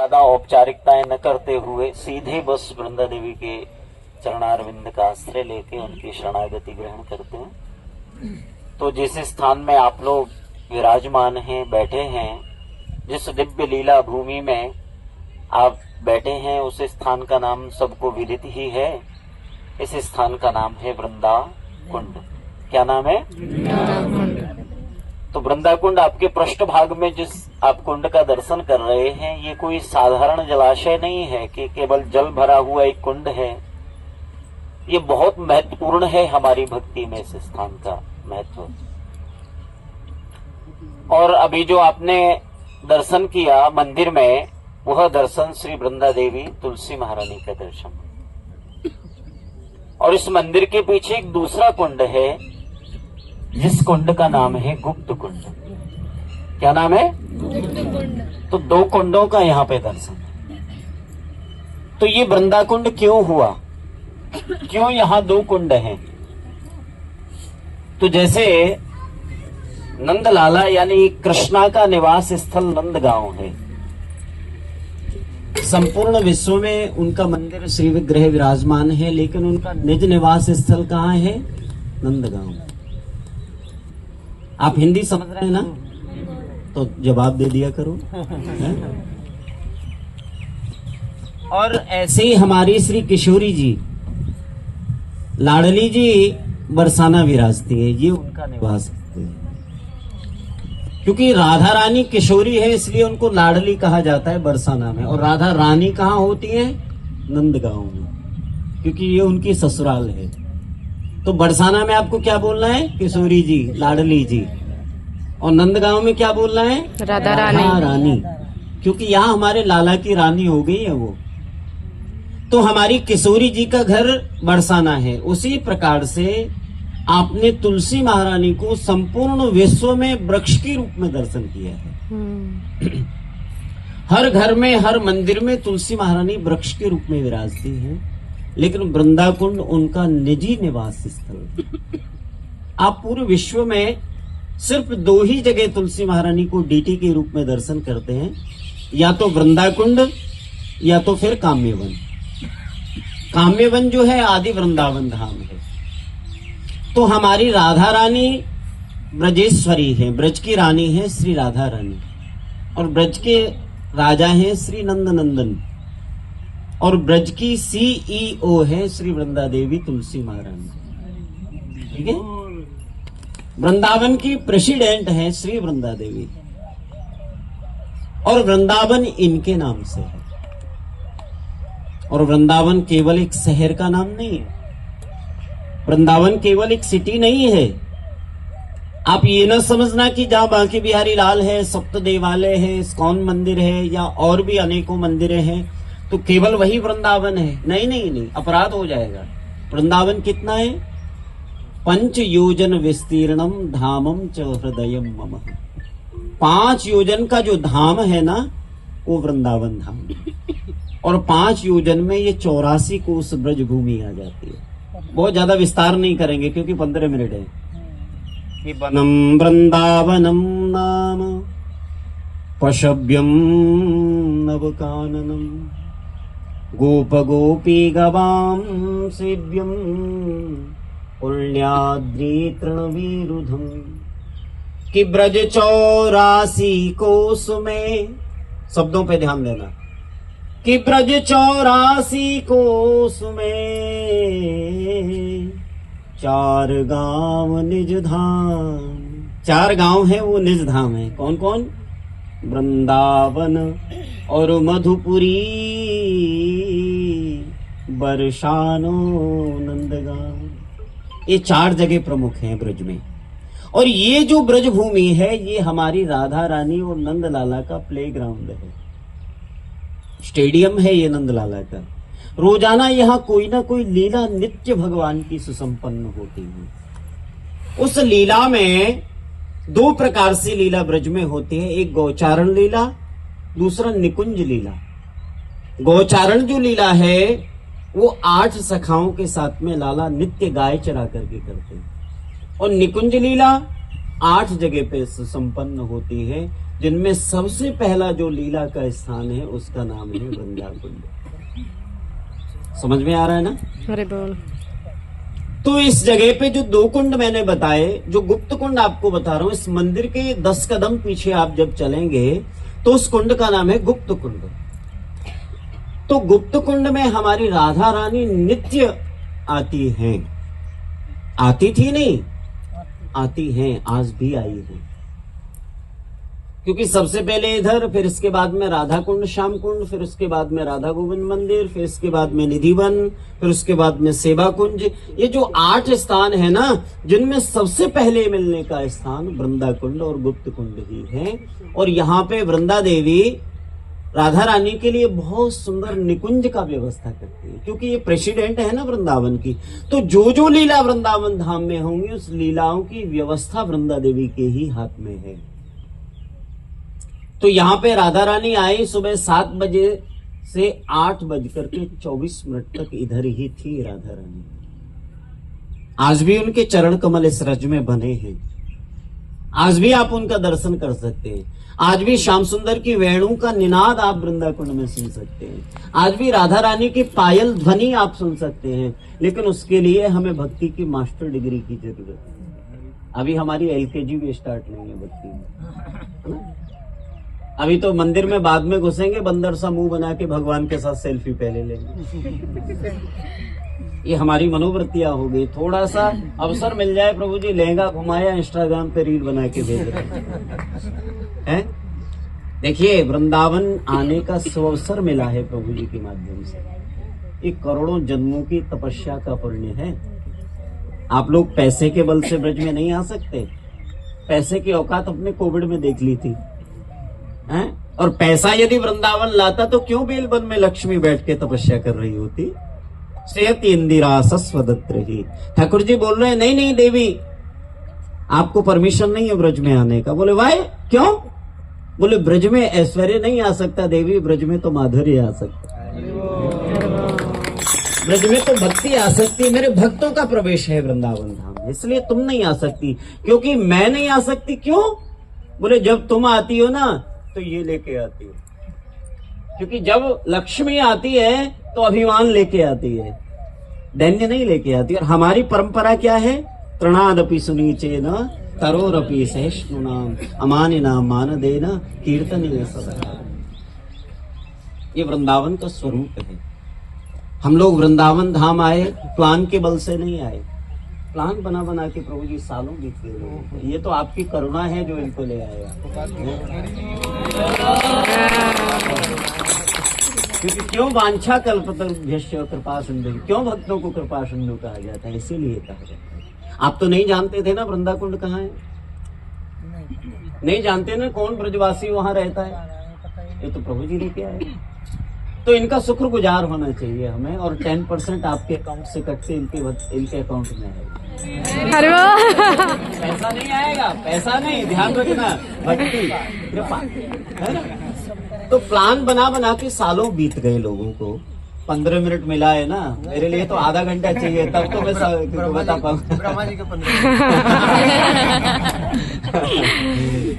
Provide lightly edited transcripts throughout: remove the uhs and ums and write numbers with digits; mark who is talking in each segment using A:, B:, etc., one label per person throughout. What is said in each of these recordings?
A: ज्यादा औपचारिकताएं न करते हुए सीधे बस वृंदा देवी के चरणारविंद का आश्रय लेके उनकी शरणागति ग्रहण करते हैं। तो जिस स्थान में आप लोग विराजमान हैं, बैठे हैं, जिस दिव्य लीला भूमि में आप बैठे हैं, उस स्थान का नाम सबको विदित ही है। इस स्थान का नाम है वृंदा कुंड। क्या नाम है? तो वृंदा कुंड आपके पृष्ठ भाग में जिस आप कुंड का दर्शन कर रहे हैं, ये कोई साधारण जलाशय नहीं है कि केवल जल भरा हुआ एक कुंड है। ये बहुत महत्वपूर्ण है हमारी भक्ति में इस स्थान का महत्व। और अभी जो आपने दर्शन किया मंदिर में, वह दर्शन श्री वृंदा देवी तुलसी महारानी का दर्शन। और इस मंदिर के पीछे एक दूसरा कुंड है, जिस कुंड का नाम है गुप्त कुंड। क्या नाम है? गुप्त कुंड। तो दो कुंडों का यहाँ पे दर्शन है। तो ये वृंदा कुंड क्यों हुआ? क्यों यहाँ दो कुंड हैं? तो जैसे नंदलाला यानी कृष्णा का निवास स्थल नंदगांव है, संपूर्ण विश्व में उनका मंदिर श्री विग्रह विराजमान है, लेकिन उनका निज निवास स्थल कहाँ है? नंदगांव। आप हिंदी समझ रहे हैं ना? तो जवाब दे दिया करो। और ऐसे ही हमारी श्री किशोरी जी, लाडली जी बरसाना विराजती है, ये उनका निवास है। क्योंकि राधा रानी किशोरी है, इसलिए उनको लाडली कहा जाता है बरसाना में। और राधा रानी कहाँ होती है? नंदगांव में, क्योंकि ये उनकी ससुराल है। तो बरसाना में आपको क्या बोलना है? किशोरी जी, लाडली जी। और नंदगांव में क्या बोलना है?
B: राधा
A: रानी, क्योंकि यहाँ हमारे लाला की रानी हो गई है वो। तो हमारी किशोरी जी का घर बरसाना है। उसी प्रकार से आपने तुलसी महारानी को संपूर्ण विश्व में वृक्ष के रूप में दर्शन किया है। हर घर में, हर मंदिर में तुलसी महारानी वृक्ष के रूप में विराजती है, लेकिन वृंदा कुंड उनका निजी निवास स्थल। आप पूरे विश्व में सिर्फ दो ही जगह तुलसी महारानी को डीटी के रूप में दर्शन करते हैं, या तो वृंदा कुंड या तो फिर काम्यवन। काम्यवन जो है आदि वृंदावन धाम है। तो हमारी राधा रानी ब्रजेश्वरी है, ब्रज की रानी है श्री राधा रानी, और ब्रज के राजा हैं श्री नंद नंदन, और ब्रज की सीईओ है श्री वृंदा देवी तुलसी महारानी। ठीक है? वृंदावन की प्रेसिडेंट है श्री वृंदा देवी, और वृंदावन इनके नाम से है। और वृंदावन केवल एक शहर का नाम नहीं है, वृंदावन केवल एक सिटी नहीं है। आप ये ना समझना कि जहां बांके बिहारी लाल है, सप्त देवालय है, इस्कॉन मंदिर है, या और भी अनेकों मंदिर हैं, तो केवल वही वृंदावन है। नहीं नहीं नहीं, अपराध हो जाएगा। वृंदावन कितना है? 5 योजन विस्तीर्णम धामम च हृदयम मम। 5 योजन का जो धाम है ना, वो वृंदावन धाम। और 5 योजन में ये 84 कोस ब्रज भूमि आ जाती है। बहुत ज्यादा विस्तार नहीं करेंगे क्योंकि 15 मिनट है। कि वनम वृंदावनम नाम पशव्यम नवकाननम गोप गोपी गवाम सेव्यम पुण्याद्रि तृणविरुधम। कि ब्रज 84 कोस में, शब्दों पे ध्यान देना, कि ब्रज 84 कोस में 4 गांव निज धाम। 4 गांव है, वो निज धाम है। कौन कौन? वृंदावन और मधुपुरी, बरसानो, नंदगांव। ये 4 जगह प्रमुख हैं ब्रज में। और ये जो ब्रज भूमि है, ये हमारी राधा रानी और नंदलाला का प्लेग्राउंड है, स्टेडियम है ये नंदलाला का। रोजाना यहाँ कोई ना कोई लीला नित्य भगवान की सुसंपन्न होती है। उस लीला में 2 प्रकार से लीला ब्रज में होती है, एक गौचारण लीला, दूसरा निकुंज लीला। गौचारण जो लीला है वो 8 सखाओं के साथ में लाला नित्य गाय चरा करके करते हैं, और निकुंज लीला 8 जगह पे संपन्न होती है, जिनमें सबसे पहला जो लीला का स्थान है उसका नाम है वृंदाकुंड। समझ में आ रहा है ना?
B: अरे बोल।
A: तो इस जगह पे जो 2 कुंड मैंने बताए, जो गुप्त कुंड आपको बता रहा हूं, इस मंदिर के 10 कदम पीछे आप जब चलेंगे तो उस कुंड का नाम है गुप्त कुंड। तो गुप्त कुंड में हमारी राधा रानी नित्य आती हैं। आती थी नहीं, आती हैं, आज भी आई है। क्योंकि सबसे पहले इधर, फिर इसके बाद में राधा कुंड, श्याम कुंड, फिर उसके बाद में राधा गोविंद मंदिर, फिर इसके बाद में निधिवन, फिर उसके बाद में सेवा कुंज। ये जो 8 स्थान है ना, जिनमें सबसे पहले मिलने का स्थान वृंदा कुंड और गुप्त कुंड ही है। और यहाँ पे वृंदा देवी राधा रानी के लिए बहुत सुंदर निकुंज का व्यवस्था करती है, क्योंकि ये प्रेसिडेंट है ना वृंदावन की। तो जो जो लीला वृंदावन धाम में होंगी, उस लीलाओं की व्यवस्था वृंदा देवी के ही हाथ में है। तो यहाँ पे राधा रानी आई सुबह 7 बजे से 8:24 तक इधर ही थी राधा रानी। आज भी उनके चरण कमल इस रज में बने हैं। आज भी आप उनका दर्शन कर सकते हैं। आज भी श्याम सुंदर की वेणु का निनाद आप वृंदा कुंड में सुन सकते हैं। आज भी राधा रानी की पायल ध्वनि आप सुन सकते हैं। लेकिन उसके लिए हमें भक्ति की मास्टर डिग्री की जरूरत है। अभी हमारी LKG भी स्टार्ट नहीं है भक्ति में। अभी तो मंदिर में बाद में घुसेंगे, बंदर सा मुंह बना के भगवान के साथ सेल्फी पहले लेंगे। ये हमारी मनोवृत्तियां हो गई। थोड़ा सा अवसर मिल जाए, प्रभु जी लहंगा घुमाया, इंस्टाग्राम पे रील बना के भेज रहे हैं। देखिए, वृंदावन आने का अवसर मिला है प्रभु जी के माध्यम से। ये करोड़ों जन्मों की तपस्या का पुण्य है। आप लोग पैसे के बल से ब्रज में नहीं आ सकते। पैसे की औकात अपने कोविड में देख ली थी हैं? और पैसा यदि वृंदावन लाता तो क्यों बेलवन में लक्ष्मी बैठ के तपस्या कर रही होती? सेहत इंदिरा सस्वदत्र ही। ठाकुर जी बोल रहे हैं, नहीं नहीं देवी, आपको परमिशन नहीं है ब्रज में आने का। बोले वाई, क्यों? बोले ब्रज में ऐश्वर्य नहीं आ सकता देवी, ब्रज में तो माधुर्य आ सकता, ब्रज में तो भक्ति आ सकती है। मेरे भक्तों का प्रवेश है वृंदावन धाम, इसलिए तुम नहीं आ सकती। क्योंकि मैं नहीं आ सकती, क्यों? बोले जब तुम आती हो ना तो ये लेके आती हो। क्योंकि जब लक्ष्मी आती है तो अभिमान लेके आती है, दैन्य नहीं लेके आती। और हमारी परंपरा क्या है? तृणादपि सुनीचे न तरोरपि सहिष्णुनाम अमानिना मान देना कीर्तनीय सदा। ये वृंदावन का स्वरूप है। हम लोग वृंदावन धाम आए, प्लान के बल से नहीं आए। प्लान बना बना के प्रभु जी सालों बीत गए। ये तो आपकी करुणा है जो इनको ले आया। क्योंकि क्यों वांछा कल्पतरुभ्यश्च कृपा सिंधु, क्यों भक्तों को कृपा सिंधु कहा जाता है? इसीलिए कहा जाता है। आप तो नहीं जानते थे ना वृंदा कुंड कहाँ है? नहीं जानते ना कौन ब्रजवासी वहां रहता है? ये तो प्रभु जी लेके आए। तो इनका शुक्रगुजार होना चाहिए हमें। और 10% आपके अकाउंट से कट के इनके अकाउंट में है।
B: अरे
A: पैसा नहीं आएगा, पैसा नहीं, ध्यान रखना, भक्ति कृपा है ना। तो प्लान बना बना के सालों बीत गए लोगों को। 15 मिनट मिला है ना, मेरे लिए तो आधा घंटा चाहिए, तब तो मैं बता पाऊंगा। ब्रह्मा जी के 15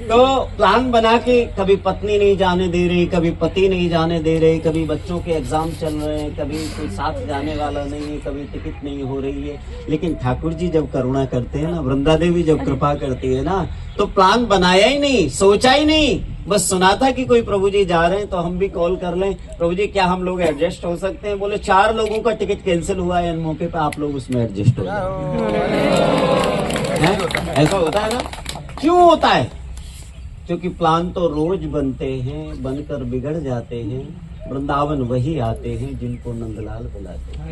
A: तो प्लान बना के कभी पत्नी नहीं जाने दे रही, कभी पति नहीं जाने दे रहे, कभी बच्चों के एग्जाम चल रहे हैं, कभी कोई साथ जाने वाला नहीं है, कभी टिकट नहीं हो रही है। लेकिन ठाकुर जी जब करुणा करते हैं ना, वृंदा देवी जब कृपा करती है ना, तो प्लान बनाया ही नहीं, सोचा ही नहीं, बस सुना था कि कोई प्रभु जी जा रहे हैं तो हम भी कॉल कर लें, प्रभु जी क्या हम लोग एडजस्ट हो सकते हैं? बोले 4 लोगों का टिकट कैंसिल हुआ है, इन मौके पे आप लोग उसमें एडजस्ट हो जाए। ऐसा होता है ना? क्यों होता है? क्योंकि प्लान तो रोज बनते हैं, बनकर बिगड़ जाते हैं। वृंदावन वही आते हैं जिनको नंदलाल बुलाते हैं,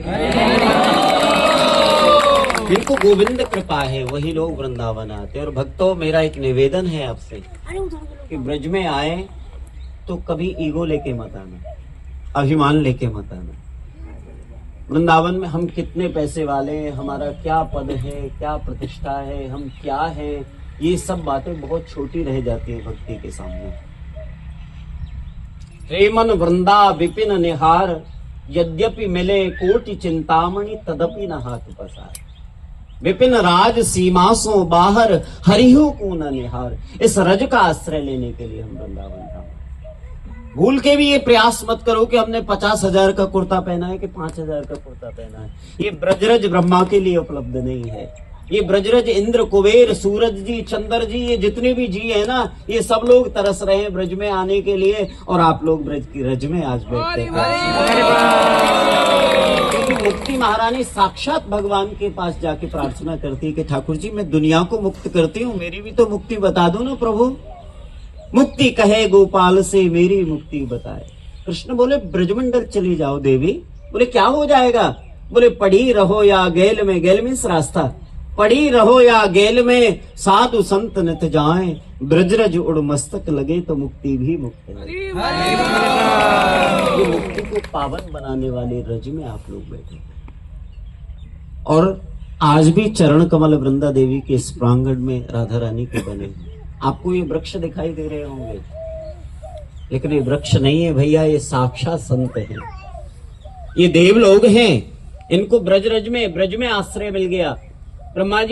A: जिनको गोविंद कृपा है, वही लोग वृंदावन आते हैं। और भक्तों, मेरा एक निवेदन है आपसे कि ब्रज में आए तो कभी ईगो लेके मत आना, अभिमान लेके मत आना। वृंदावन में हम कितने पैसे वाले हैं, हमारा क्या पद है, क्या प्रतिष्ठा है, हम क्या है, ये सब बातें बहुत छोटी रह जाती है भक्ति के सामने। रेमन वृंदा विपिन निहार, यद्यपि मिले कोटि चिंतामणि तदपि न हाथ पसार। विपिन राज सीमासों बाहर हरिहो को न निहार। इस रज का आश्रय लेने के लिए हम वृंदावन धाम। भूल के भी ये प्रयास मत करो कि हमने 50,000 का कुर्ता पहना है कि 5,000 का कुर्ता पहना है। ये ब्रजरज ब्रह्मा के लिए उपलब्ध नहीं है। ये ब्रजरज इंद्र कुबेर सूरज जी चंद्र जी ये जितने भी जी है ना, ये सब लोग तरस रहे हैं ब्रज में आने के लिए, और आप लोग ब्रज की रज में आज बैठते हैं। क्योंकि मुक्ति महारानी साक्षात भगवान के पास जाके प्रार्थना करती है कि ठाकुर जी मैं दुनिया को मुक्त करती हूँ, मेरी भी तो मुक्ति बता दो ना प्रभु। मुक्ति कहे गोपाल से मेरी मुक्ति बताए। कृष्ण बोले ब्रजमंडल चली जाओ देवी। बोले क्या हो जाएगा? बोले पड़ी रहो या गेल में, गेल में इस रास्ता, पड़ी रहो या गेल में साधु संत नित जाए, ब्रजरज उड़ मस्तक लगे तो मुक्ति भी मुक्त है। ये मुक्ति को पावन बनाने वाले रज में आप लोग बैठे और आज भी चरण कमल वृंदा देवी के इस प्रांगण में राधा रानी के बने। आपको ये वृक्ष दिखाई दे रहे होंगे, लेकिन ये वृक्ष नहीं है भैया, ये साक्षात संत हैं, ये देव लोग हैं। इनको ब्रज में आश्रय मिल गया। ब्रह्मा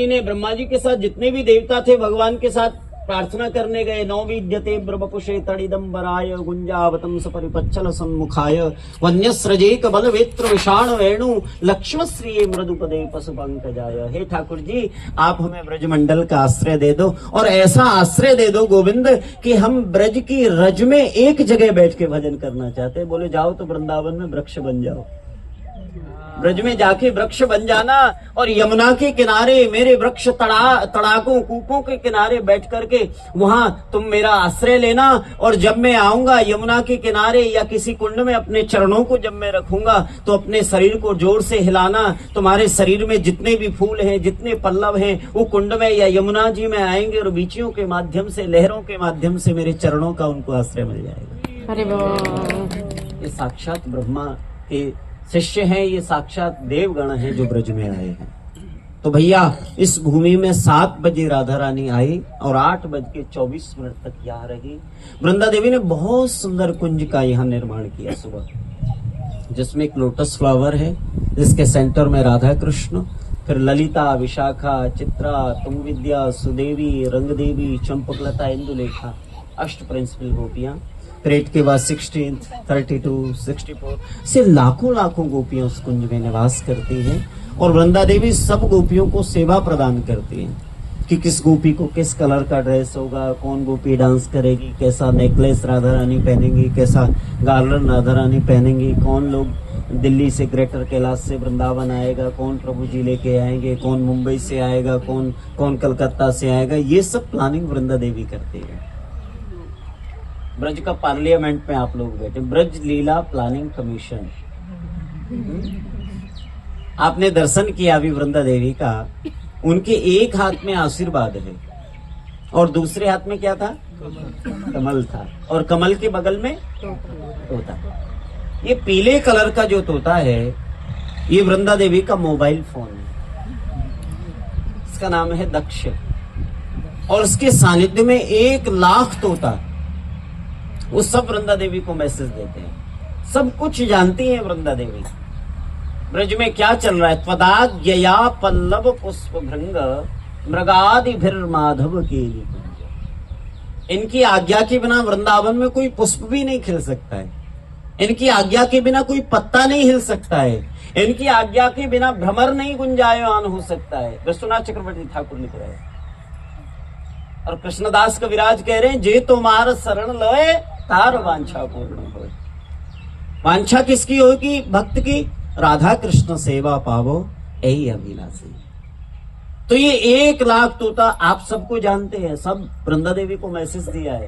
A: जी के साथ जितने भी देवता थे भगवान के साथ प्रार्थना करने गए। नौ विद्यते ब्रह्मपुषे तड़िदंबराय गुंजावतम सपरिपच्छल सन्मुखाय वन्यस्रजेक बल वेत्र विषाण वेणु लक्ष्मश्री मृदुपदे पशु पंकजाय। हे ठाकुर जी आप हमें ब्रजमंडल का आश्रय दे दो, और ऐसा आश्रय दे दो गोविंद कि हम ब्रज की रज में एक जगह बैठ के भजन करना चाहते हैं। बोले जाओ तो वृंदावन में वृक्ष बन जाओ, ब्रज में जाके वृक्ष बन जाना, और यमुना के किनारे मेरे वृक्ष तड़ाकों कूपों के किनारे बैठ करके वहां तुम मेरा आश्रय लेना। और जब मैं आऊंगा यमुना के किनारे या किसी कुंड में अपने चरणों को जब मैं रखूंगा तो अपने शरीर को जोर से हिलाना। तुम्हारे शरीर में जितने भी फूल हैं, जितने पल्लव हैं, वो कुंड में या यमुना जी में आएंगे और बीचियों के माध्यम से, लहरों के माध्यम से मेरे चरणों का उनको आश्रय मिल जाएगा। अरे वाह, ये साक्षात ब्रह्मा के शिष्य हैं, ये साक्षात देवगण हैं जो ब्रज में आए हैं। तो भैया इस भूमि में 7 बजे राधा रानी आई और 8:24 तक यहाँ रही। वृंदा देवी ने बहुत सुंदर कुंज का यहाँ निर्माण किया सुबह, जिसमें एक लोटस फ्लावर है जिसके सेंटर में राधा कृष्ण, फिर ललिता, विशाखा, चित्रा, तुंगविद्या, सुदेवी, रंगदेवी, चंपकलता, इंदुलेखा, 8 प्रिंसिपल गोपियां। फिर 8 के बाद 16, 32, 64 से लाखों गोपियां उस कुंज में निवास करती हैं। और वृंदा देवी सब गोपियों को सेवा प्रदान करती हैं कि किस गोपी को किस कलर का ड्रेस होगा, कौन गोपी डांस करेगी, कैसा नेकलेस राधा रानी पहनेंगी, कैसा गार्लैंड राधा रानी पहनेंगी, कौन लोग दिल्ली से ग्रेटर कैलाश से वृंदावन आएगा, कौन प्रभु जी लेके आएंगे, कौन मुंबई से आएगा, कौन कलकत्ता से आएगा। ये सब प्लानिंग वृंदा देवी करती है। ब्रज का पार्लियामेंट में आप लोग बैठे, ब्रज लीला प्लानिंग कमीशन। आपने दर्शन किया अभी वृंदा देवी का, उनके एक हाथ में आशीर्वाद है और दूसरे हाथ में क्या था? कमल था, और कमल के बगल में तोता। ये पीले कलर का जो तोता है ये वृंदा देवी का मोबाइल फोन है, इसका नाम है दक्ष। और उसके सानिध्य में 1,00,000 तोता, वो सब वृंदा देवी को मैसेज देते हैं, सब कुछ जानती हैं वृंदा देवी। ब्रज में क्या चल रहा है? त्वदाज्ञया पल्लव पुष्प भृंग मृगादि भिर माधव के निकुंज। इनकी आज्ञा के बिना वृंदावन में कोई पुष्प भी नहीं खिल सकता है, इनकी आज्ञा के बिना कोई पत्ता नहीं हिल सकता है, इनकी आज्ञा के बिना भ्रमर नहीं गुंजायमान हो सकता है। विश्वनाथ चक्रवर्ती ठाकुर लिख रहे हैं और कृष्णदास कविराज कह रहे हैं, जे तुम्हार शरण लय तार वांछा पूर्ण हो। वांछा किसकी होगी? भक्त की। राधा कृष्ण सेवा पावो यही अभिलाषी। तो ये 1,00,000 तोता आप सबको जानते हैं, सब वृंदा देवी को मैसेज दिया है।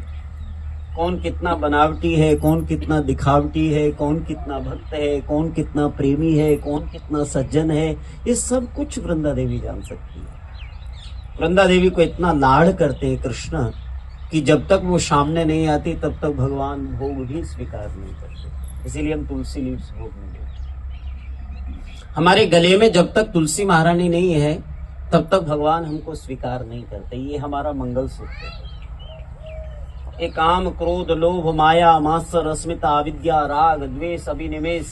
A: कौन कितना बनावटी है, कौन कितना दिखावटी है, कौन कितना भक्त है, कौन कितना प्रेमी है, कौन कितना सज्जन है, ये सब कुछ वृंदा देवी जान सकती है। वृंदा देवी को इतना लाड़ करते हैं कृष्ण कि जब तक वो सामने नहीं आती तब तक भगवान भोग भी स्वीकार नहीं करते। इसीलिए हम तुलसी लीव्स भोग नहीं देते। हमारे गले में जब तक तुलसी महारानी नहीं है तब तक भगवान हमको स्वीकार नहीं करते। ये हमारा मंगलसूत्र है। एक काम, क्रोध, लोभ, माया, मात्सर, अस्मिता, अविद्या, राग, द्वेष, अभिनिवेश,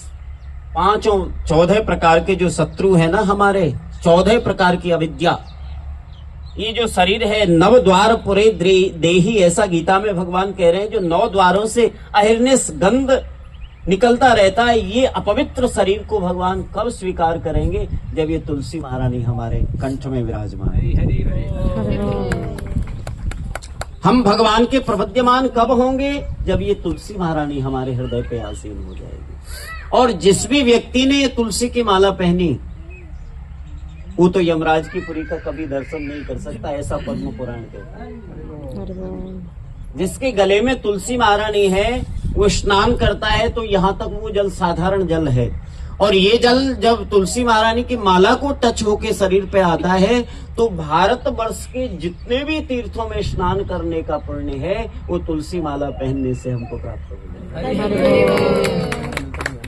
A: 14 प्रकार के जो शत्रु है ना हमारे, 14 प्रकार की अविद्या, ये जो शरीर है नव द्वार पुरे देही, ऐसा गीता में भगवान कह रहे हैं। जो 9 द्वारों से अहिर्निश गंध निकलता रहता है, ये अपवित्र शरीर को भगवान कब स्वीकार करेंगे? जब ये तुलसी महारानी हमारे कंठ में विराजमान है। हम भगवान के प्रविद्यमान कब होंगे? जब ये तुलसी महारानी हमारे हृदय पे आसीन हो जाएगी। और जिस भी व्यक्ति ने ये तुलसी की माला पहनी, वो तो यमराज की पुरी का कभी दर्शन नहीं कर सकता, ऐसा पद्म पुराण कहता है। जिसके गले में तुलसी महारानी है, वो स्नान करता है तो यहाँ तक वो जल साधारण जल है, और ये जल जब तुलसी महारानी की माला को टच होके शरीर पे आता है, तो भारत वर्ष के जितने भी तीर्थों में स्नान करने का पुण्य है, वो तुलसी माला पहनने से हमको प्राप्त हो जाएगा।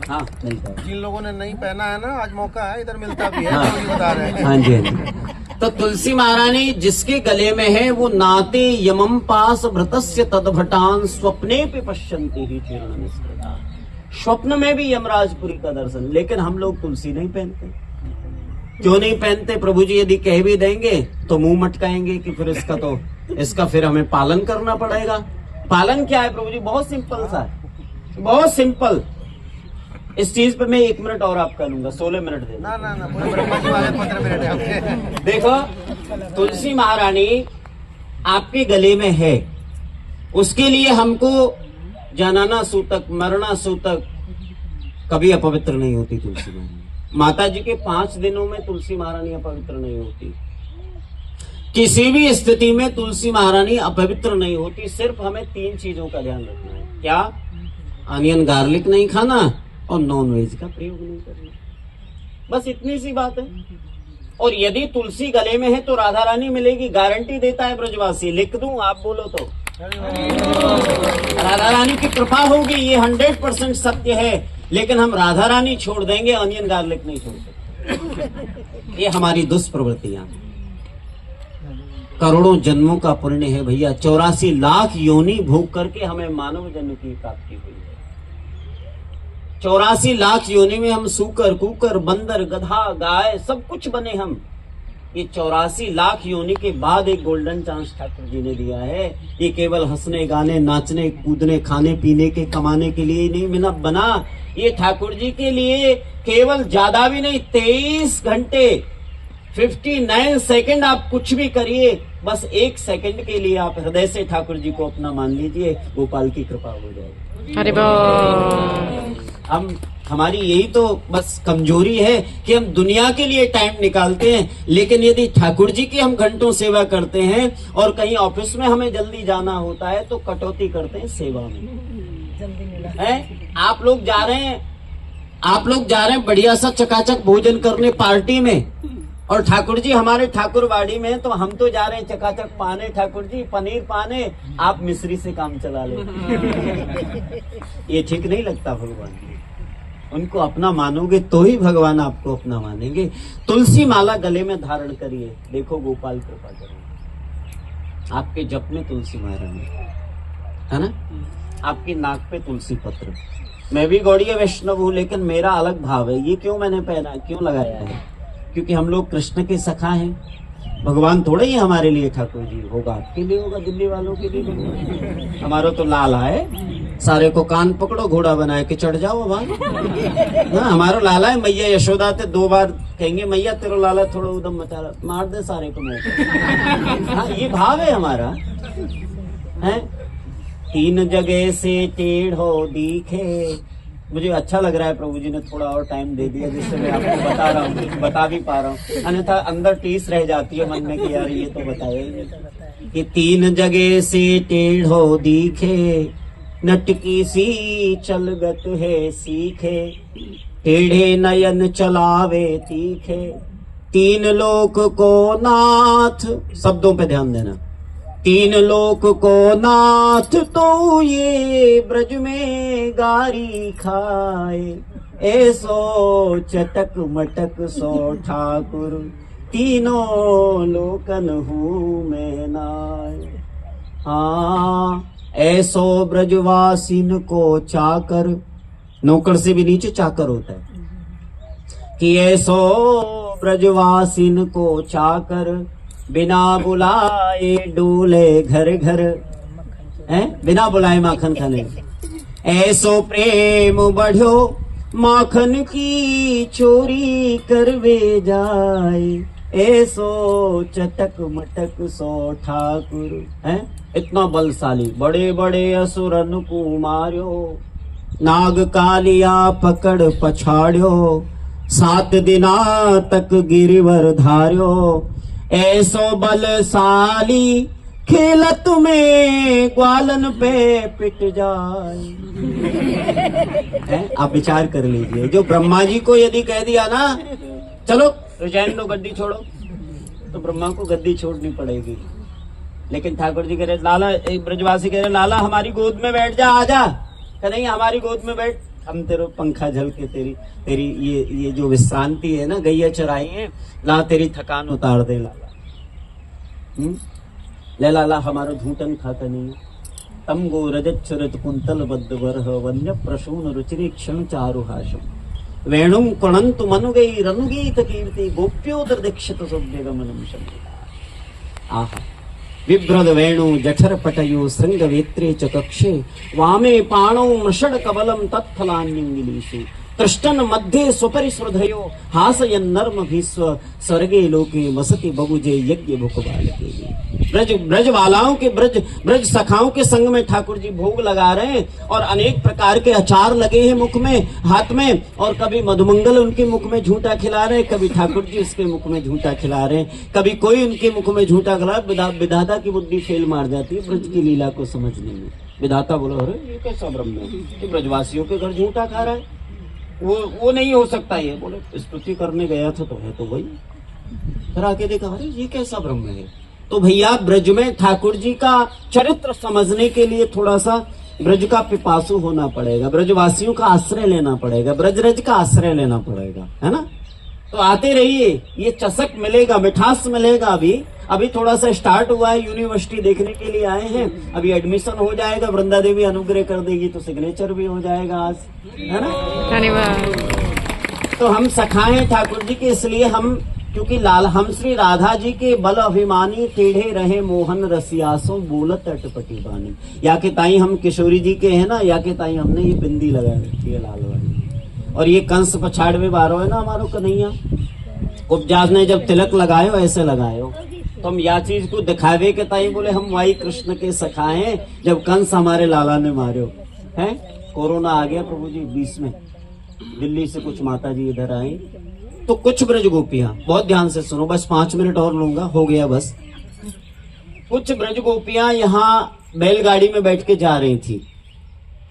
A: हाँ, मिलता है।
B: जिन लोगों ने नहीं पहना है ना, आज मौका है, इधर मिलता भी है।
A: हाँ,
B: तो बता रहे हैं।
A: हाँ जी, हाँ जी। तो तुलसी महारानी जिसके गले में है, वो नाते यमम पास भृतस्य तदभटान स्वप्ने पे पश्यन्ति ही चरण निष्कृता। स्वप्न में भी यमराजपुरी का दर्शन। लेकिन हम लोग तुलसी नहीं पहनते। क्यों नहीं पहनते? प्रभु जी यदि कह भी देंगे तो मुंह मटकाएंगे कि फिर इसका फिर हमें पालन करना पड़ेगा। पालन क्या है प्रभु जी? बहुत सिंपल सा है, बहुत सिंपल। इस चीज पे मैं 1 मिनट और आपका लूंगा, 16 मिनट दे।
B: ना ना ना, पूरे ब्रह्मा जी वाले 15 मिनट है आपके।
A: देखो, तुलसी महारानी आपके गले में है, उसके लिए हमको जनाना सूतक, मरना सूतक कभी अपवित्र नहीं होती तुलसी महारानी। माता जी के 5 दिनों में तुलसी महारानी अपवित्र नहीं होती। किसी भी स्थिति में तुलसी महारानी अपवित्र नहीं होती। सिर्फ हमें 3 चीजों का ध्यान रखना है। क्या? अनियन गार्लिक नहीं खाना और नॉन वेज का प्रयोग नहीं करना। बस इतनी सी बात है। और यदि तुलसी गले में है तो राधा रानी मिलेगी, गारंटी देता है ब्रजवासी। लिख दूं, आप बोलो तो। राधा रानी की कृपा होगी, ये 100% सत्य है। लेकिन हम राधा रानी छोड़ देंगे, अनियन गार्लिक नहीं छोड़ सकते। ये हमारी दुष्प्रवृत्तियां, करोड़ों जन्मों का पुण्य है भैया। 84 लाख योनि भोग करके हमें मानव जन्म की प्राप्ति हुई है। 84 लाख योनि में हम सूकर, कुकर, बंदर, गधा, गाय सब कुछ बने हम। ये 84 लाख योनि के बाद एक गोल्डन चांस ठाकुर जी ने दिया है। ये केवल हंसने, गाने, नाचने, कूदने, खाने पीने के, कमाने के लिए नहीं बना। ये ठाकुर जी के लिए केवल ज्यादा भी नहीं, 23 घंटे 59 सेकंड आप कुछ भी करिए, बस 1 सेकंड के लिए आप हृदय से ठाकुर जी को अपना मान लीजिए, गोपाल की कृपा हो जाएगी।
C: अरे
A: हमारी यही तो बस कमजोरी है कि हम दुनिया के लिए टाइम निकालते हैं, लेकिन यदि ठाकुर जी की हम घंटों सेवा करते हैं और कहीं ऑफिस में हमें जल्दी जाना होता है तो कटौती करते हैं सेवा में। है? आप लोग जा रहे हैं बढ़िया सा चकाचक भोजन करने पार्टी में, और ठाकुर जी हमारे ठाकुरवाड़ी में, तो हम तो जा रहे हैं चकाचक पाने, ठाकुर जी पनीर पाने, आप मिश्री से काम चला ले। ये ठीक नहीं लगता भगवान। उनको अपना मानोगे तो ही भगवान आपको अपना मानेंगे। तुलसी माला गले में धारण करिए, देखो गोपाल कृपा करेंगे। आपके जप में तुलसी महारानी है ना, आपकी नाक पे तुलसी पत्र। मैं भी गौड़ीय वैष्णव हूँ, लेकिन मेरा अलग भाव है। ये क्यों मैंने पहना, क्यों लगाया है? क्योंकि हम लोग कृष्ण के सखा हैं। भगवान थोड़े ही हमारे लिए ठाकुर जी, होगा आपके लिए, होगा दिल्ली वालों के लिए। हमारा तो लाला है, सारे को कान पकड़ो, घोड़ा बनाए के चढ़ जाओ वहां। ना, हमारा लाला है। मैया यशोदा ते 2 बार कहेंगे, मैया तेरा लाला थोड़ा उदम मचा रहा, मार दे सारे को मैं। हाँ, ये भाव है हमारा। है 3 जगह से टेढ़ो दिखे। मुझे अच्छा लग रहा है प्रभु जी ने थोड़ा और टाइम दे दिया, जिससे मैं आपको बता भी पा रहा हूँ। अन्यथा अंदर टीस रह जाती है मन में कि यार ये तो बताया ही नहीं कि 3 जगह से टेढ़ो दिखे, नटकी सी चलगत है सीखे, टेढ़े नयन चलावे तीखे, 3 लोक को नाथ। शब्दों पे ध्यान देना। 3 लोक को नाथ तो ये ब्रज में गारी खाए, ऐसो चटक मटक सो ठाकुर, तीनों लोकन हूँ मैं नाय। हाँ, ऐसो ब्रजवासिन को चाकर, नौकर से भी नीचे चाकर होता है, कि ऐसो ब्रजवासिन को चाकर बिना बुलाए डोले घर घर, हैं बिना बुलाए माखन खाने। ऐसो प्रेम बढ़ो माखन की चोरी करवे जाए, ऐसो चटक मटक सो ठाकुर, हैं इतना बलशाली, बड़े बड़े असुरन को मार्यो, नाग कालिया पकड़ पछाड़्यो, 7 दिना तक गिरिवर धार्यो, ऐसो बलशाली खेलत में ग्वालन पे पिट जाए। आप विचार कर लीजिए, जो ब्रह्मा जी को यदि कह दिया ना चलो रिजाइन दो, गद्दी छोड़ो, तो ब्रह्मा को गद्दी छोड़नी पड़ेगी। लेकिन ठाकुर जी कह रहे लाला, एक ब्रजवासी कह रहे लाला हमारी गोद में बैठ जा, आजा। कह नहीं हमारी गोद में बैठ, हम तेरे पंखा झल के तेरी ये जो विश्रांति है ना, गैया चराई है, ला तेरी थकान उतार दे लाला। ले लाला हमारा धूटन खाता नहीं। तम गो रजत चरत कुंतल बद्ध बरह वन्य प्रसून रुचिरी क्षण चारु हाशम वेणुम कुणंतु मनुगई रनुगीत कीर्ति गोप्योदर दीक्षित सौभ्य गमनम शंभुः। आहा विभ्रद वेणु जठर पटयो श्रृंग वेत्रे च कक्षे वामे पाणौ मृषड कबलम तत्फलान्यंगिलीषु तृष्टन मध्ये स्वपरिश्रधयो हासयन नर्म भीस्व स्वर्गे लोके वसति बबुजे यज्ञ भुक बालके। ब्रजवालाओं के ब्रज सखाओं के संग में ठाकुर जी भोग लगा रहे हैं और अनेक प्रकार के अचार लगे हैं मुख में, हाथ में, और कभी मधुमंगल उनके मुख में झूठा खिला रहे हैं, कभी ठाकुर जी उसके मुख में झूठा खिला रहे हैं, कभी कोई उनके मुख में झूठा खिला। विधाता की बुद्धि फेल मार जाती है ब्रज की लीला को समझने में। विधाता बोलो अरे ये कैसा ब्रह्म है, ये ब्रजवासियों के घर झूठा खा रहा है, वो नहीं हो सकता। ये बोले स्तुति करने गया था तो है तो वही, फिर आके देखा अरे ये कैसा ब्रह्म है। तो भैया ब्रज में ठाकुर जी का चरित्र समझने के लिए थोड़ा सा ब्रज का पिपासु होना पड़ेगा, ब्रजवासियों का आश्रय लेना पड़ेगा, ब्रजरज का आश्रय लेना पड़ेगा, है ना। तो आते रहिए, ये चसक मिलेगा, मिठास मिलेगा। अभी थोड़ा सा स्टार्ट हुआ है, यूनिवर्सिटी देखने के लिए आए हैं, अभी एडमिशन हो जाएगा, वृंदा देवी अनुग्रह कर देगी तो सिग्नेचर भी हो जाएगा आज, है ना। धन्यवाद। तो हम सखाए ठाकुर जी के, इसलिए हम, क्योंकि हम श्री राधा जी के बल अभिमानी टेढ़े रहे मोहन रसियासो बोलत अटपटी बानी। या के ताई हम किशोरी जी के हैं ना, या के ताई हमने ये बिंदी लगा रखी है लाल वाली, और ये कंस पछाड़वे बारो है ना हमारो कन्हैया। उपजास ने जब तिलक लगायो ऐसे लगायो, तो हम या चीज को दिखावे के ताई बोले हम वाई कृष्ण के सखाए, जब कंस हमारे लाला ने मारो है। कोरोना आ गया प्रभु जी 20 में, दिल्ली से कुछ माता जी इधर आई, तो कुछ ब्रज गोपियां, बहुत ध्यान से सुनो, बस 5 मिनट और लूंगा, हो गया बस। कुछ ब्रज गोपियां यहाँ बैलगाड़ी में बैठ के जा रही थी,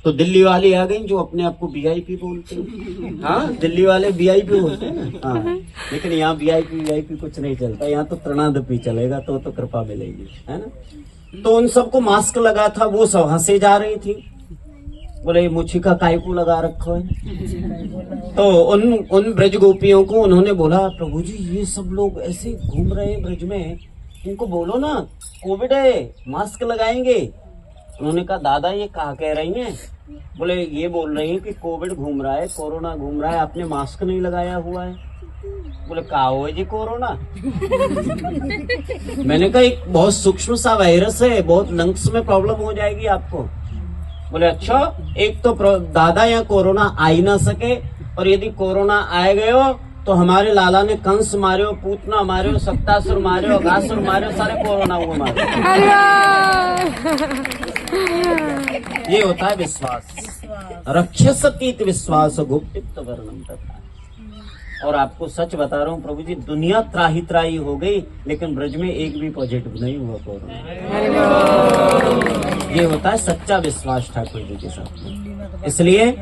A: तो दिल्ली वाले आ गई जो अपने आप को वीआईपी बोलते हैं। हाँ दिल्ली वाले वीआईपी बोलते हैं ना, हाँ, लेकिन यहाँ वीआईपी कुछ नहीं चलता, यहाँ तो तृणादपी चलेगा, तो कृपा मिलेगी, है ना। तो उन सबको मास्क लगा था, वो सब हंसे जा रही थी, बोले मुछी का काय को लगा रखो है। तो उन ब्रज गोपियों को उन्होंने बोला प्रभु जी ये सब लोग ऐसे घूम रहे हैं ब्रज में, इनको बोलो ना कोविड है, मास्क लगाएंगे। उन्होंने कहा दादा ये कहा कह रही हैं? बोले ये बोल रही हैं कि कोविड घूम रहा है, कोरोना घूम रहा है, आपने मास्क नहीं लगाया हुआ है। बोले कहा हो जी कोरोना? मैंने कहा एक बहुत सूक्ष्म सा वायरस है, बहुत लंग्स में प्रॉब्लम हो जाएगी आपको। बोले अच्छा, एक तो दादा यहाँ कोरोना आ ही ना सके, और यदि कोरोना आए गयो तो हमारे लाला ने कंस मार्यो, पूतना मार्यो, सप्तासुर मार्यो, अगासुर मार्यो, सारे कोरोना हुए मारे। ये होता है विश्वास, रक्षसतीत विश्वास गुप्तित वर्णम तथा। और आपको सच बता रहा हूँ प्रभु जी, दुनिया त्राही त्राही हो गई, लेकिन ब्रज में एक भी पॉजिटिव नहीं हुआ कोरोना। ये होता है सच्चा विश्वास ठाकुर जी के साथ। इसलिए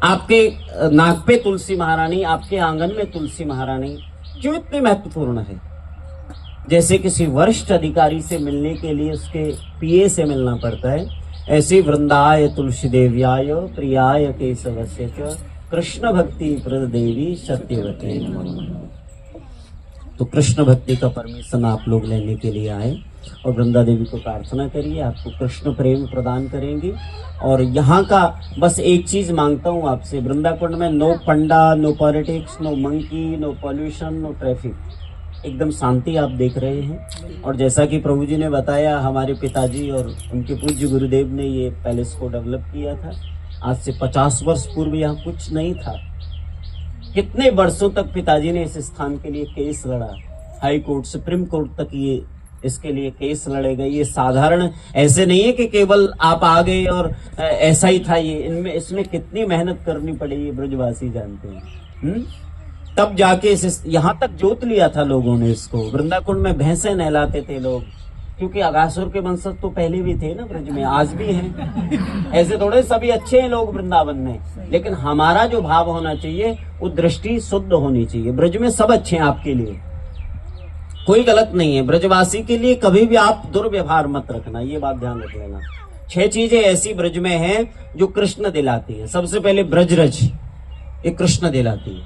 A: आपके नाक पे तुलसी महारानी, आपके आंगन में तुलसी महारानी क्यों इतनी महत्वपूर्ण है? जैसे किसी वरिष्ठ अधिकारी से मिलने के लिए उसके पीए से मिलना पड़ता है, ऐसे वृंदाय तुलसी देव्याय प्रियाय केशवस्य च कृष्ण भक्ति प्रद देवी सत्यवती नमः। तो कृष्ण भक्ति का परमिशन आप लोग लेने के लिए आए और वृंदा देवी को प्रार्थना करिए, आपको कृष्ण प्रेम प्रदान करेंगी। और यहाँ का बस एक चीज मांगता हूँ आपसे, वृंदा कुंड में नो पंडा, no politics, no monkey, no pollution, no traffic, एकदम शांति आप देख रहे हैं। और जैसा कि प्रभु जी ने बताया, हमारे पिताजी और उनके पूज्य गुरुदेव ने ये पैलेस को डेवलप किया था। आज से 50 वर्ष पूर्व यहाँ कुछ नहीं था। कितने वर्षों तक पिताजी ने इस स्थान के लिए केस लड़ा, हाई कोर्ट, सुप्रीम कोर्ट तक ये इसके लिए केस लड़े गए। ये साधारण ऐसे नहीं है कि केवल आप आ गए और ऐसा ही था। ये इनमें इसमें कितनी मेहनत करनी पड़ी, ये ब्रजवासी जानते हैं। तब जाके यहाँ तक जोत लिया था लोगों ने इसको। वृंदाकुंड में भैंसे नहलाते थे लोग, क्योंकि अगासुर के वंशज तो पहले भी थे ना ब्रज में, आज भी हैं। ऐसे थोड़े सभी अच्छे हैं लोग वृंदावन में, लेकिन हमारा जो भाव होना चाहिए वो दृष्टि शुद्ध होनी चाहिए। ब्रज में सब अच्छे हैं, आपके लिए कोई गलत नहीं है। ब्रजवासी के लिए कभी भी आप दुर्व्यवहार मत रखना, ये बात ध्यान रख लेना। 6 चीजें ऐसी ब्रज में हैं जो कृष्ण दिलाती है। सबसे पहले ब्रजरज, ये कृष्ण दिलाती है।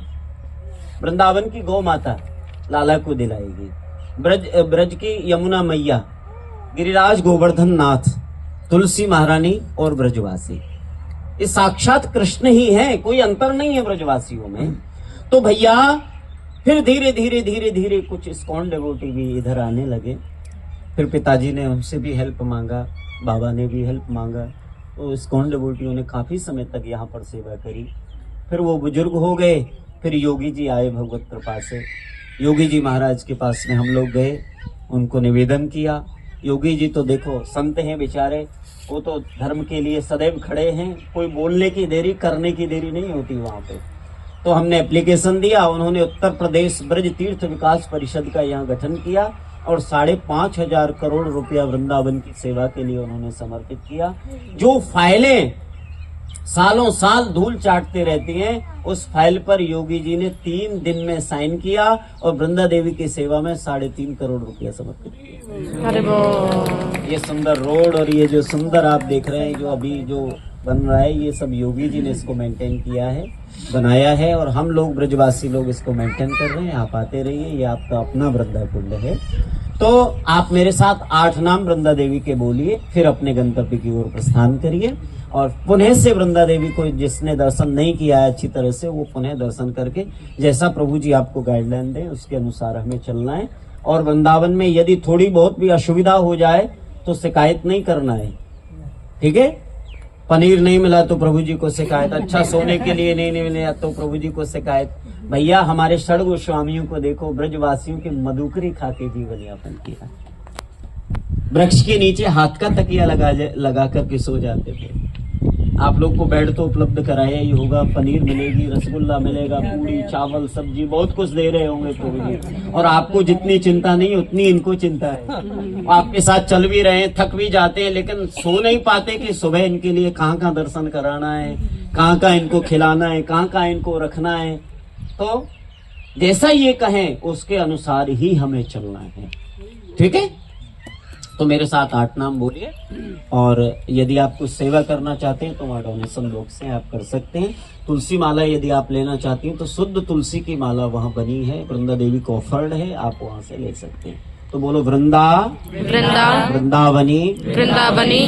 A: वृंदावन की गौ माता लाला को दिलाएगी। ब्रज की यमुना मैया, गिरिराज गोवर्धन नाथ, तुलसी महारानी और ब्रजवासी, ये साक्षात कृष्ण ही है, कोई अंतर नहीं है ब्रजवासियों में। तो भैया फिर धीरे धीरे धीरे धीरे कुछ इस्कॉन डिवोटी भी इधर आने लगे। फिर पिताजी ने हमसे भी हेल्प मांगा, बाबा ने भी हेल्प मांगा, तो इस्कॉन डिवोटियों ने काफी समय तक यहाँ पर सेवा करी। फिर वो बुजुर्ग हो गए, फिर योगी जी आए भगवत कृपा से। योगी जी महाराज के पास में हम लोग गए, उनको निवेदन किया। योगी जी तो देखो संत हैं बेचारे, वो तो धर्म के लिए सदैव खड़े हैं, कोई बोलने की देरी करने की देरी नहीं होती वहां पे। तो हमने एप्लीकेशन दिया, उन्होंने उत्तर प्रदेश ब्रज तीर्थ विकास परिषद का यहाँ गठन किया और 5,500 करोड़ रुपया वृंदावन की सेवा के लिए उन्होंने समर्पित किया। जो फाइलें सालों साल धूल चाटते रहती हैं, उस फाइल पर योगी जी ने 3 दिन में साइन किया और वृंदा देवी की सेवा में 3.5 करोड़ रुपया समर्पित किया।
C: अरे वो
A: ये सुंदर रोड और ये जो सुंदर आप देख रहे हैं, जो अभी जो बन रहा है, ये सब योगी जी ने इसको मेंटेन किया है, बनाया है। और हम लोग ब्रजवासी लोग इसको मेंटेन कर रहे हैं। आप आते रहिए, ये आपका अपना वृंदा कुंड है। तो आप मेरे साथ 8 नाम वृंदा देवी के बोलिए, फिर अपने गंतव्य की ओर प्रस्थान करिए। और पुनः से वृंदा देवी को जिसने दर्शन नहीं किया है अच्छी तरह से, वो पुनः दर्शन करके जैसा प्रभु जी आपको गाइडलाइन दें उसके अनुसार हमें चलना है। और वृंदावन में यदि थोड़ी बहुत भी असुविधा हो जाए तो शिकायत नहीं करना है, ठीक है। पनीर नहीं मिला तो प्रभु जी को शिकायत, अच्छा सोने के लिए नहीं मिला तो प्रभु जी को शिकायत। भैया हमारे षड गोस्वामियों को देखो, ब्रजवासियों के मधुकरी खा के जीवन यापन किया। वृक्ष के नीचे हाथ का तकिया लगा करके सो जाते थे। आप लोग को बेड तो उपलब्ध कराया ही होगा, पनीर मिलेगी, रसगुल्ला मिलेगा, पूरी चावल सब्जी बहुत कुछ दे रहे होंगे प्रभु जी। और आपको जितनी चिंता नहीं उतनी इनको चिंता है। आपके साथ चल भी रहे हैं, थक भी जाते हैं, लेकिन सो नहीं पाते कि सुबह इनके लिए कहाँ कहाँ दर्शन कराना है, कहाँ कहाँ इनको खिलाना है, कहाँ कहाँ इनको रखना है। तो जैसा ये कहें उसके अनुसार ही हमें चलना है, ठीक है। तो मेरे साथ 8 नाम बोलिए। और यदि आप कुछ सेवा करना चाहते हैं तो वहाँ डोनेशन बॉक्स से आप कर सकते हैं। तुलसी माला यदि आप लेना चाहती हैं तो शुद्ध तुलसी की माला वहाँ बनी है, वृंदा देवी को ऑफर्ड है, आप वहाँ से ले सकते हैं। तो बोलो वृंदावनी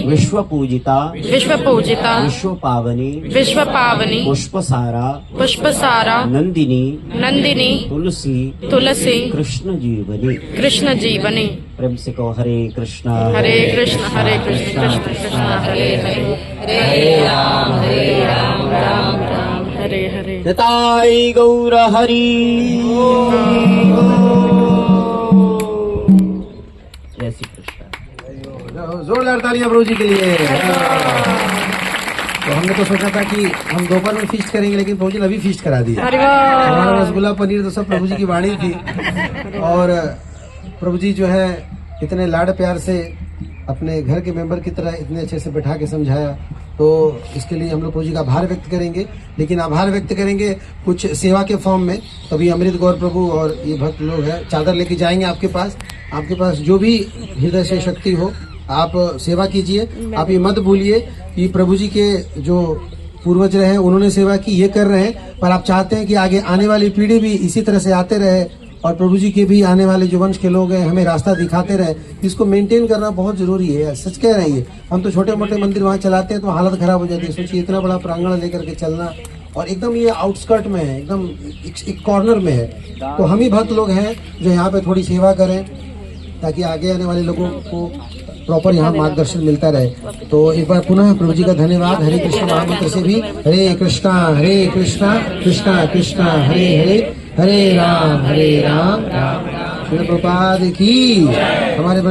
A: विश्व पूजिता विश्व पावनी पुष्प सारा नंदिनी तुलसी कृष्ण जीवनी। प्रेम से कहो हरे कृष्णा कृष्ण कृष्ण हरे राम हरे हरे। निताई गौर हरि।
B: जोरदार तालियां प्रभु जी के लिए। तो हमने तो सोचा था कि हम दोपहर में फीस्ट करेंगे, लेकिन प्रभु जी ने अभी फीस्ट करा दिया। हमारा रसगुल्ला पनीर तो सब प्रभु जी की वाणी थी। और प्रभु जी जो है इतने लाड प्यार से अपने घर के मेंबर की तरह इतने अच्छे से बैठा के समझाया, तो इसके लिए हम लोग प्रभु जी का आभार व्यक्त करेंगे। लेकिन आभार व्यक्त करेंगे कुछ सेवा के फॉर्म में। तभी अमृत गौर प्रभु और ये भक्त लोग हैं, चादर लेके जाएंगे आपके पास जो भी हृदय से शक्ति हो आप सेवा कीजिए। आप ये मत भूलिए कि प्रभु जी के जो पूर्वज रहे उन्होंने सेवा की, ये कर रहे हैं, पर आप चाहते हैं कि आगे आने वाली पीढ़ी भी इसी तरह से आते रहे और प्रभु जी के भी आने वाले जो वंश के लोग हैं हमें रास्ता दिखाते रहे। इसको मेंटेन करना बहुत जरूरी है, सच कह रहे हैं। हम तो छोटे मोटे मंदिर वहाँ चलाते हैं तो हालत खराब हो जाती है। सोचिए इतना बड़ा प्रांगण लेकर के चलना, और एकदम ये आउटस्कर्ट में है, एकदम एक कॉर्नर में है। तो हम ही भक्त लोग हैं जो यहाँ पे थोड़ी सेवा करें ताकि आगे आने वाले लोगों को प्रॉपर यहाँ मार्गदर्शन मिलता रहे। तो एक बार पुनः प्रभु जी का धन्यवाद। हरे कृष्ण महामंत्र से भी हरे कृष्णा कृष्णा कृष्णा हरे हरे, हरे राम राम राम। प्रभुपाद की हमारे